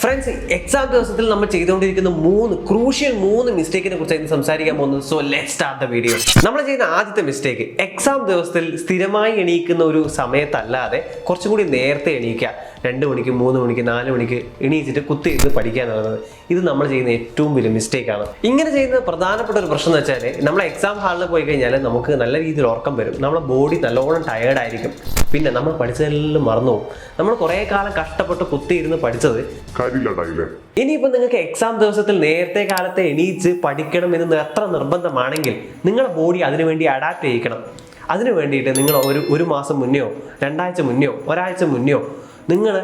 Friends, exam ദിവസത്തിൽ നമ്മൾ ചെയ്തുകൊണ്ടിരിക്കുന്ന ക്രൂഷ്യൽ മൂന്ന് മിസ്റ്റേക്കിനെ കുറിച്ച് സംസാരിക്കാൻ പോകുന്നത്. So let's start the video. നമ്മൾ ചെയ്യുന്ന ആദ്യത്തെ മിസ്റ്റേക്ക്, എക്സാം ദിവസത്തിൽ സ്ഥിരമായി എണീക്കുന്ന ഒരു സമയത്തല്ലാതെ കുറച്ചും കൂടി നേരത്തെ എണീക്കുക. 2 മണിക്ക് 3 മണിക്ക് 4 മണിക്ക് എണീച്ചിട്ട് കുത്തിയിരുന്ന് പഠിക്കുക എന്നുള്ളത് ഇത് നമ്മൾ ചെയ്യുന്ന ഏറ്റവും വലിയ മിസ്റ്റേക്കാണ്. ഇങ്ങനെ ചെയ്യുന്ന പ്രധാനപ്പെട്ട ഒരു പ്രശ്നം എന്ന് വെച്ചാൽ, നമ്മൾ എക്സാം ഹാളിൽ പോയി കഴിഞ്ഞാൽ നമുക്ക് നല്ല രീതിയിൽ ഉറക്കം വരും, നമ്മുടെ ബോഡി നല്ലോണം ടയേർഡായിരിക്കും, പിന്നെ നമ്മൾ പഠിച്ചതെല്ലാം മറന്നു പോകും. നമ്മൾ കുറേ കാലം കഷ്ടപ്പെട്ട് കുത്തിയിരുന്ന് പഠിച്ചത് ഇനിയിപ്പോൾ നിങ്ങൾക്ക് എക്സാം ദിവസത്തിൽ നേരത്തെ കാലത്തെ എണീച്ച് പഠിക്കണം എന്ന് എത്ര നിർബന്ധമാണെങ്കിൽ നിങ്ങളുടെ ബോഡി അതിനുവേണ്ടി അഡാപ്റ്റ് ചെയ്യിക്കണം. അതിനു വേണ്ടിയിട്ട് നിങ്ങൾ ഒരു മാസം മുന്നെയോ 2 ആഴ്ച മുന്നെയോ ഒരാഴ്ച മുന്നെയോ നിങ്ങൾ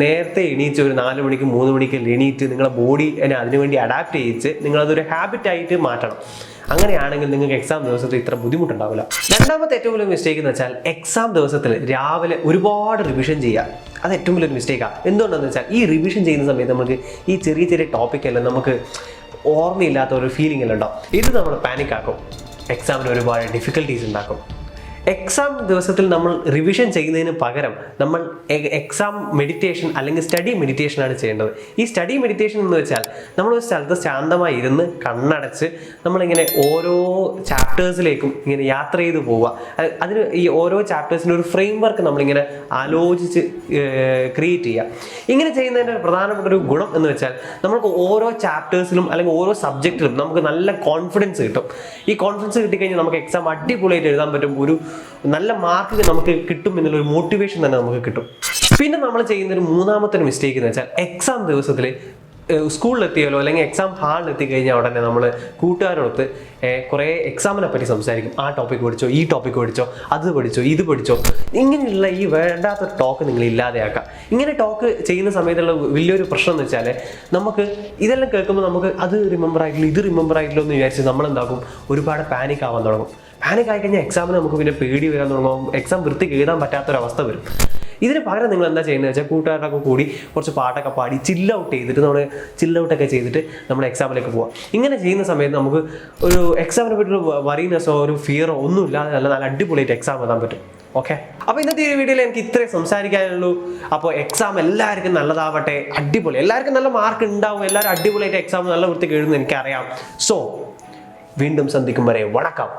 നേരത്തെ എണീച്ച് ഒരു 4 മണിക്ക് 3 മണിക്ക് എണീറ്റ് നിങ്ങളുടെ ബോഡി അതിനുവേണ്ടി അഡാപ്റ്റ് ചെയ്യിച്ച് നിങ്ങളതൊരു ഹാബിറ്റായിട്ട് മാറ്റണം. അങ്ങനെയാണെങ്കിൽ നിങ്ങൾക്ക് എക്സാം ദിവസത്തിൽ ഇത്ര ബുദ്ധിമുട്ടുണ്ടാവില്ല. രണ്ടാമത്തെ ഏറ്റവും വലിയ മിസ്റ്റേക്ക് എന്ന് വെച്ചാൽ, എക്സാം ദിവസത്തിൽ രാവിലെ ഒരുപാട് റിവിഷൻ ചെയ്യുക. അത് ഏറ്റവും വലിയൊരു മിസ്റ്റേക്കാണ്. എന്തുകൊണ്ടെന്ന് വെച്ചാൽ, ഈ റിവിഷൻ ചെയ്യുന്ന സമയത്ത് നമുക്ക് ഈ ചെറിയ ചെറിയ ടോപ്പിക്കെല്ലാം നമുക്ക് ഓർമ്മയില്ലാത്ത ഒരു ഫീലിംഗ് എല്ലാം ഉണ്ടാവും. ഇത് നമ്മൾ പാനിക്കാക്കും, എക്സാമിന് ഒരുപാട് ഡിഫിക്കൽട്ടീസ് ഉണ്ടാക്കും. എക്സാം ദിവസത്തിൽ നമ്മൾ റിവിഷൻ ചെയ്യുന്നതിന് പകരം നമ്മൾ എക്സാം മെഡിറ്റേഷൻ അല്ലെങ്കിൽ സ്റ്റഡി മെഡിറ്റേഷനാണ് ചെയ്യേണ്ടത്. ഈ സ്റ്റഡി മെഡിറ്റേഷൻ എന്ന് വെച്ചാൽ, നമ്മളൊരു സ്ഥലത്ത് ശാന്തമായി ഇരുന്ന് കണ്ണടച്ച് നമ്മളിങ്ങനെ ഓരോ ചാപ്റ്റേഴ്സിലേക്കും ഇങ്ങനെ യാത്ര ചെയ്ത് പോവുക. അതിന് ഈ ഓരോ ചാപ്റ്റേഴ്സിൻ്റെ ഒരു ഫ്രെയിം വർക്ക് നമ്മളിങ്ങനെ ആലോചിച്ച് ക്രിയേറ്റ് ചെയ്യുക. ഇങ്ങനെ ചെയ്യുന്നതിൻ്റെ പ്രധാനപ്പെട്ട ഒരു ഗുണം എന്ന് വെച്ചാൽ, നമുക്ക് ഓരോ ചാപ്റ്റേഴ്സിലും അല്ലെങ്കിൽ ഓരോ സബ്ജക്റ്റിലും നമുക്ക് നല്ല കോൺഫിഡൻസ് കിട്ടും. ഈ കോൺഫിഡൻസ് കിട്ടിക്കഴിഞ്ഞാൽ നമുക്ക് എക്സാം അടിപൊളിയായിട്ട് എഴുതാൻ പറ്റും, ഒരു നല്ല മാർക്ക് നമുക്ക് കിട്ടും എന്നുള്ളൊരു മോട്ടിവേഷൻ തന്നെ നമുക്ക് കിട്ടും. പിന്നെ നമ്മൾ ചെയ്യുന്നൊരു മൂന്നാമത്തെ മിസ്റ്റേക്ക് എന്ന് വെച്ചാൽ, എക്സാം ദിവസത്തിൽ സ്കൂളിലെത്തിയാലോ അല്ലെങ്കിൽ എക്സാം ഹാളിൽ എത്തിക്കഴിഞ്ഞാൽ ഉടനെ നമ്മൾ കൂട്ടുകാരോടൊത്ത് കുറേ എക്സാമിനെ പറ്റി സംസാരിക്കും. ആ ടോപ്പിക് പഠിച്ചോ, ഈ ടോപ്പിക് പഠിച്ചോ, അത് പഠിച്ചോ, ഇത് പഠിച്ചോ. ഇങ്ങനെയുള്ള ഈ വേണ്ടാത്ത ടോക്ക് നിങ്ങൾ ഇല്ലാതെയാക്കാം. ഇങ്ങനെ ടോക്ക് ചെയ്യുന്ന സമയത്തുള്ള വലിയൊരു പ്രശ്നം എന്ന് വെച്ചാൽ, നമുക്ക് ഇതെല്ലാം കേൾക്കുമ്പോൾ നമുക്ക് അത് റിമെമ്പർ ആയിട്ടില്ല, ഇത് റിമെമ്പർ ആയിട്ടില്ല എന്ന് വിചാരിച്ച് നമ്മളെന്താക്കും, ഒരുപാട് പാനിക് ആവാൻ തുടങ്ങും. പാനിക് ആയി കഴിഞ്ഞാൽ എക്സാമിന് നമുക്ക് പിന്നെ പേടി വരാൻ തുടങ്ങും, എക്സാം വൃത്തിക്ക് എഴുതാൻ പറ്റാത്തൊരവസ്ഥ വരും. ഇതിന് പകരം നിങ്ങൾ എന്താ ചെയ്യുന്നത് വെച്ചാൽ, കൂട്ടുകാരൊക്കെ കൂടി കുറച്ച് പാട്ടൊക്കെ പാടി ചില്ല് ഔട്ട് ചെയ്തിട്ട് ചില്ലൗട്ടൊക്കെ ചെയ്തിട്ട് നമ്മൾ എക്സാമിലേക്ക് പോവാം. ഇങ്ങനെ ചെയ്യുന്ന സമയത്ത് നമുക്ക് ഒരു എക്സാമിനെ പറ്റി ഒരു വറീനെസ്സോ ഒരു ഫിയറോ ഒന്നും ഇല്ലാതെ നല്ല അടിപൊളിയായിട്ട് എക്സാം എഴുതാൻ പറ്റും. ഓക്കെ, അപ്പോൾ ഇന്നത്തെ ഈ വീഡിയോയിൽ എനിക്ക് ഇത്രയും സംസാരിക്കാനുള്ളൂ. അപ്പോൾ എക്സാം എല്ലാവർക്കും നല്ലതാവട്ടെ, അടിപൊളി, എല്ലാവർക്കും നല്ല മാർക്ക് ഉണ്ടാവും, എല്ലാവരും അടിപൊളിയായിട്ട് എക്സാം നല്ല വൃത്തിക്ക് എഴുതുന്നത് എനിക്കറിയാം. സോ വീണ്ടും സന്ധിക്കും വരെ വണക്കം.